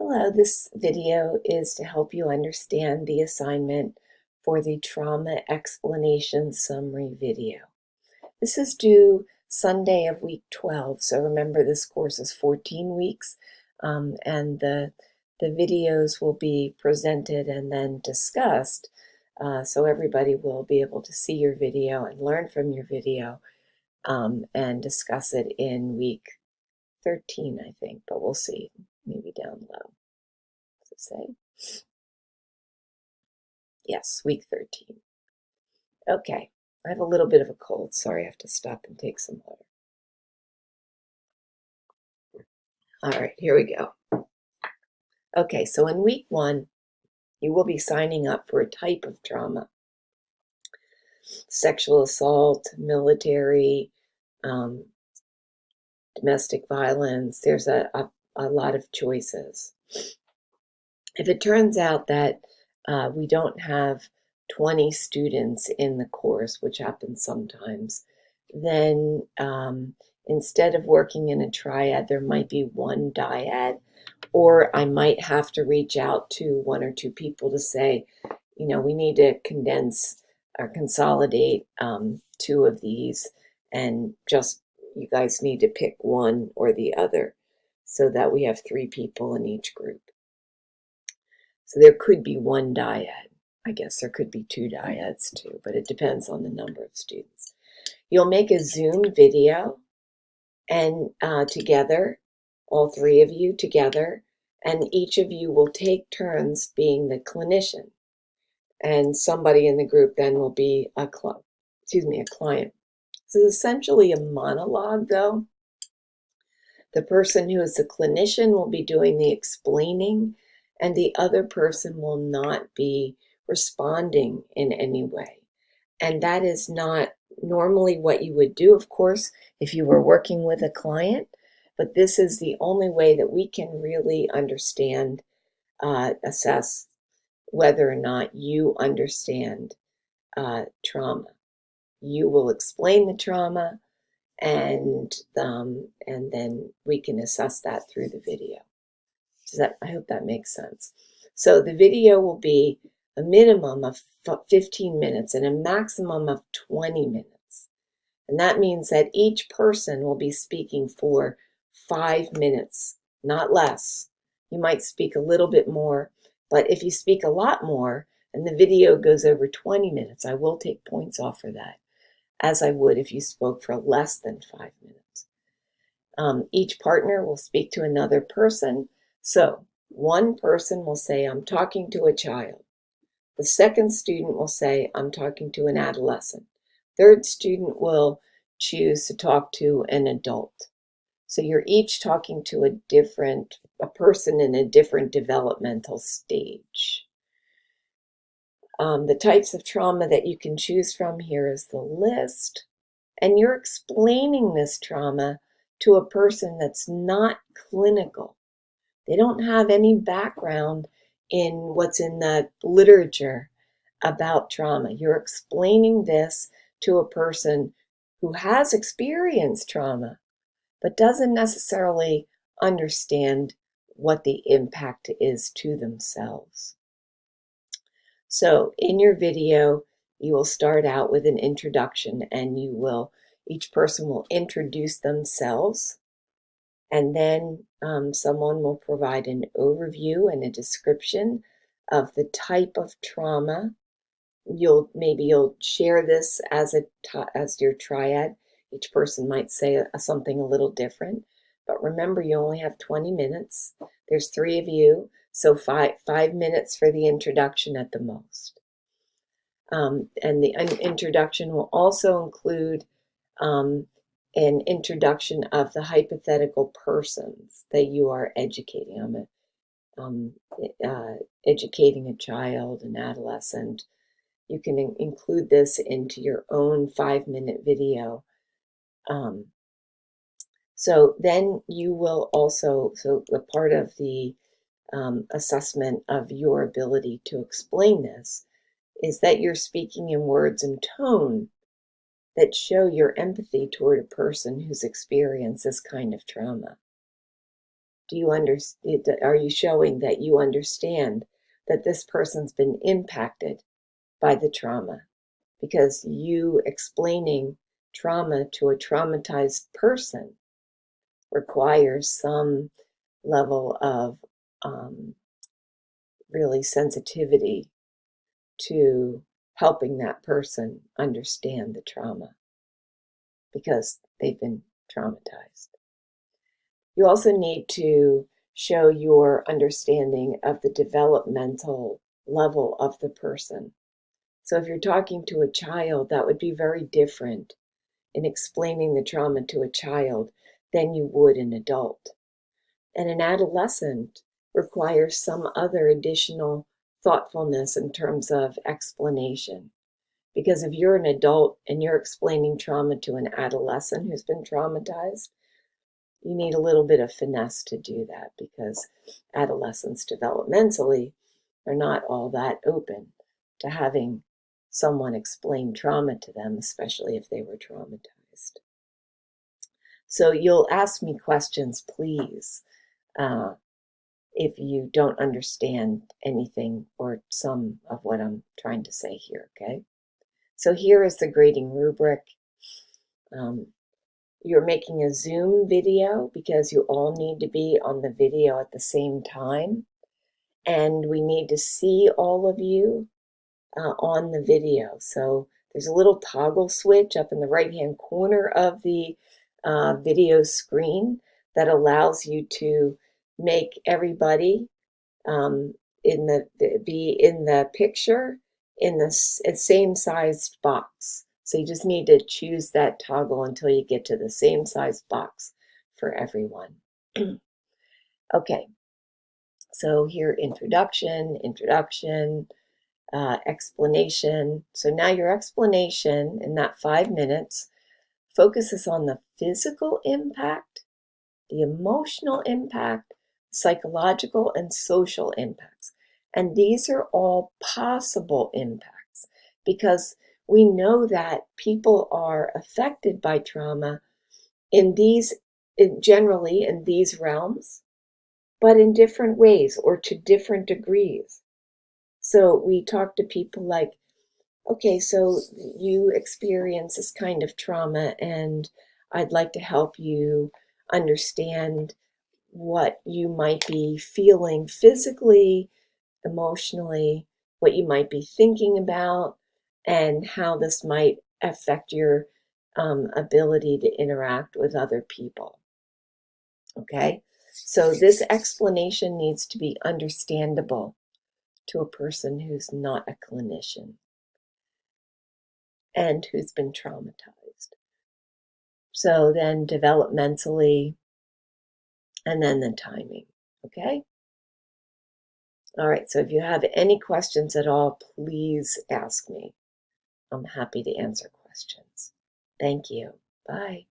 Hello, this video is to help you understand the assignment for the Trauma Explanation Summary video. This is due Sunday of week 12, so remember this course is 14 weeks, and the videos will be presented and then discussed, so everybody will be able to see your video and learn from your video and discuss it in week 13, I think, but we'll see, maybe down low. Say yes, week 13. Okay, I have a little bit of a cold. Sorry, I have to stop and take some water. All right, here we go. Okay, so in week 1, you will be signing up for a type of trauma: sexual assault, military, domestic violence. There's a lot of choices. If it turns out that we don't have 20 students in the course, which happens sometimes, then instead of working in a triad, there might be one dyad, or I might have to reach out to 1 or 2 people to say, we need to condense or consolidate 2 of these, and just you guys need to pick one or the other so that we have 3 people in each group. So there could be one dyad. I guess there could be 2 dyads too, but it depends on the number of students. You'll make a Zoom video and together, all 3 of you together, and each of you will take turns being the clinician, and somebody in the group then will be a client. This is essentially a monologue, though. The person who is the clinician will be doing the explaining, and the other person will not be responding in any way. And that is not normally what you would do, of course, if you were working with a client, but this is the only way that we can really understand, assess whether or not you understand trauma. You will explain the trauma, and then we can assess that through the video. I hope that makes sense. So the video will be a minimum of 15 minutes and a maximum of 20 minutes. And that means that each person will be speaking for 5 minutes, not less. You might speak a little bit more, but if you speak a lot more and the video goes over 20 minutes, I will take points off for that, as I would if you spoke for less than 5 minutes. Each partner will speak to another person. So one person will say, I'm talking to a child. The second student will say, I'm talking to an adolescent. Third student will choose to talk to an adult. So you're each talking to a person in a different developmental stage. The types of trauma that you can choose from, here is the list. And you're explaining this trauma to a person that's not clinical. They don't have any background in what's in the literature about trauma. You're explaining this to a person who has experienced trauma, but doesn't necessarily understand what the impact is to themselves. So in your video, you will start out with an introduction, and each person will introduce themselves, and then someone will provide an overview and a description of the type of trauma. Maybe you'll share this as your triad. Each person might say something a little different, but remember, you only have 20 minutes. There's 3 of you, so 5 minutes for the introduction at the most. And the introduction will also include an introduction of the hypothetical persons that you are educating. I'm educating a child, an adolescent. You can include this into your own 5-minute video. So then you will also, so a part of the assessment of your ability to explain this is that you're speaking in words and tone that show your empathy toward a person who's experienced this kind of trauma. Do you understand? Are you showing that you understand that this person's been impacted by the trauma? Because you explaining trauma to a traumatized person requires some level of really sensitivity to helping that person understand the trauma because they've been traumatized. You also need to show your understanding of the developmental level of the person. So if you're talking to a child, that would be very different in explaining the trauma to a child than you would an adult. And an adolescent requires some other additional thoughtfulness in terms of explanation. Because if you're an adult and you're explaining trauma to an adolescent who's been traumatized, you need a little bit of finesse to do that because adolescents developmentally are not all that open to having someone explain trauma to them, especially if they were traumatized. So you'll ask me questions, please, if you don't understand anything or some of what I'm trying to say here, okay? So here is the grading rubric. You're making a Zoom video because you all need to be on the video at the same time. And we need to see all of you on the video. So there's a little toggle switch up in the right-hand corner of the video screen that allows you to make everybody be in the picture in the same sized box. So you just need to choose that toggle until you get to the same size box for everyone. Okay, so here introduction, explanation. So now your explanation in that 5 minutes focuses on the physical impact, the emotional impact, psychological and social impacts. And these are all possible impacts because we know that people are affected by trauma generally in these realms, but in different ways or to different degrees. So we talk to people like, okay, so you experience this kind of trauma, and I'd like to help you understand what you might be feeling physically, emotionally, what you might be thinking about, and how this might affect your ability to interact with other people. Okay, so this explanation needs to be understandable to a person who's not a clinician and who's been traumatized. So then developmentally, and then the timing. Okay? All right, so if you have any questions at all, please ask me. I'm happy to answer questions. Thank you. Bye.